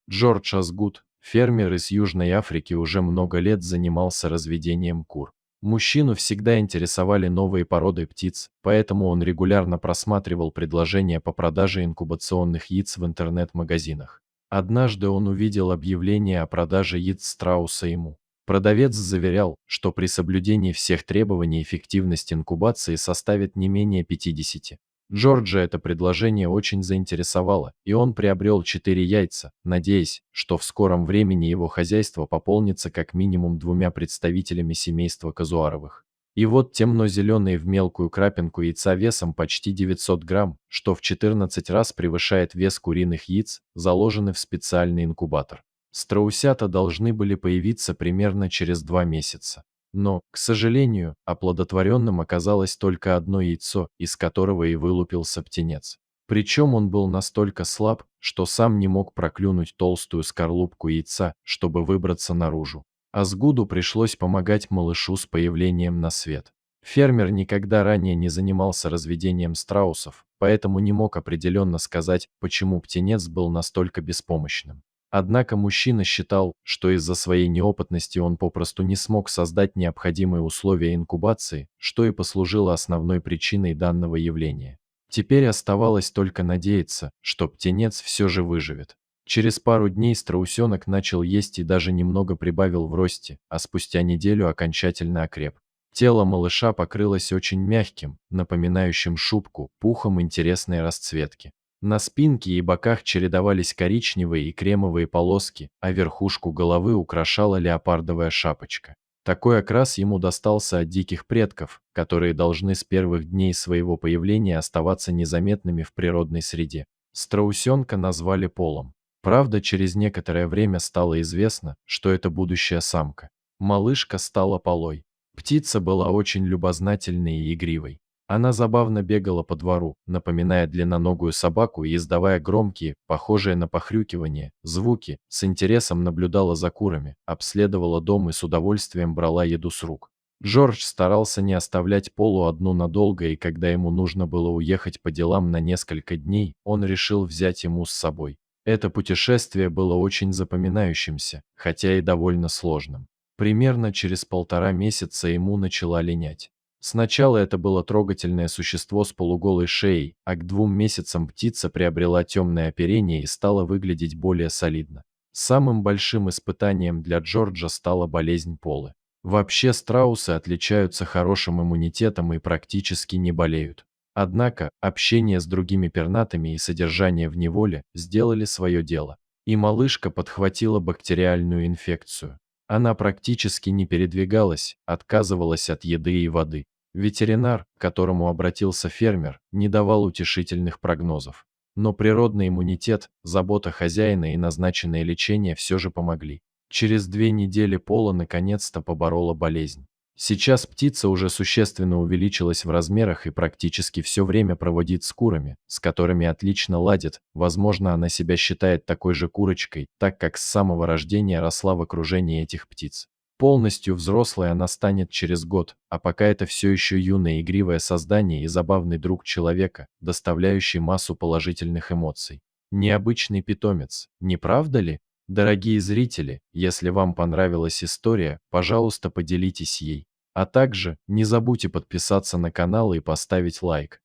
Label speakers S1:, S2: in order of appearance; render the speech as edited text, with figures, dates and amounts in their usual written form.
S1: Джордж Асгуд, фермер из Южной Африки, уже много лет занимался разведением кур. Мужчину всегда интересовали новые породы птиц, поэтому он регулярно просматривал предложения по продаже инкубационных яиц в интернет-магазинах. Однажды он увидел объявление о продаже яиц страуса ему. Продавец заверял, что при соблюдении всех требований эффективность инкубации составит не менее 50. Джорджа это предложение очень заинтересовало, и он приобрел 4 яйца, надеясь, что в скором времени его хозяйство пополнится как минимум двумя представителями семейства казуаровых. И вот темно-зеленые в мелкую крапинку яйца весом почти 900 грамм, что в 14 раз превышает вес куриных яиц, заложены в специальный инкубатор. Страусята должны были появиться примерно через 2 месяца. Но, к сожалению, оплодотворенным оказалось только одно яйцо, из которого и вылупился птенец. Причем он был настолько слаб, что сам не мог проклюнуть толстую скорлупку яйца, чтобы выбраться наружу. Асгуду пришлось помогать малышу с появлением на свет. Фермер никогда ранее не занимался разведением страусов, поэтому не мог определенно сказать, почему птенец был настолько беспомощным. Однако мужчина считал, что из-за своей неопытности он попросту не смог создать необходимые условия инкубации, что и послужило основной причиной данного явления. Теперь оставалось только надеяться, что птенец все же выживет. Через пару дней страусенок начал есть и даже немного прибавил в росте, а спустя неделю окончательно окреп. Тело малыша покрылось очень мягким, напоминающим шубку, пухом интересной расцветки. На спинке и боках чередовались коричневые и кремовые полоски, а верхушку головы украшала леопардовая шапочка. Такой окрас ему достался от диких предков, которые должны с первых дней своего появления оставаться незаметными в природной среде. Страусенка назвали Полом. Правда, через некоторое время стало известно, что это будущая самка. Малышка стала Полой. Птица была очень любознательной и игривой. Она забавно бегала по двору, напоминая длинноногую собаку и издавая громкие, похожие на похрюкивание, звуки, с интересом наблюдала за курами, обследовала дом и с удовольствием брала еду с рук. Джордж старался не оставлять Полу одну надолго, и когда ему нужно было уехать по делам на несколько дней, он решил взять ему с собой. Это путешествие было очень запоминающимся, хотя и довольно сложным. Примерно через 1,5 месяца ему начала линять. Сначала это было трогательное существо с полуголой шеей, а к 2 месяцам птица приобрела темное оперение и стала выглядеть более солидно. Самым большим испытанием для Джорджа стала болезнь Полы. Вообще страусы отличаются хорошим иммунитетом и практически не болеют. Однако, общение с другими пернатыми и содержание в неволе сделали свое дело. И малышка подхватила бактериальную инфекцию. Она практически не передвигалась, отказывалась от еды и воды. Ветеринар, к которому обратился фермер, не давал утешительных прогнозов. Но природный иммунитет, забота хозяина и назначенное лечение все же помогли. Через 2 недели Пола наконец-то поборола болезнь. Сейчас птица уже существенно увеличилась в размерах и практически все время проводит с курами, с которыми отлично ладит. Возможно, она себя считает такой же курочкой, так как с самого рождения росла в окружении этих птиц. Полностью взрослой она станет через год, а пока это все еще юное игривое создание и забавный друг человека, доставляющий массу положительных эмоций. Необычный питомец, не правда ли? Дорогие зрители, если вам понравилась история, пожалуйста, поделитесь ей. А также не забудьте подписаться на канал и поставить лайк.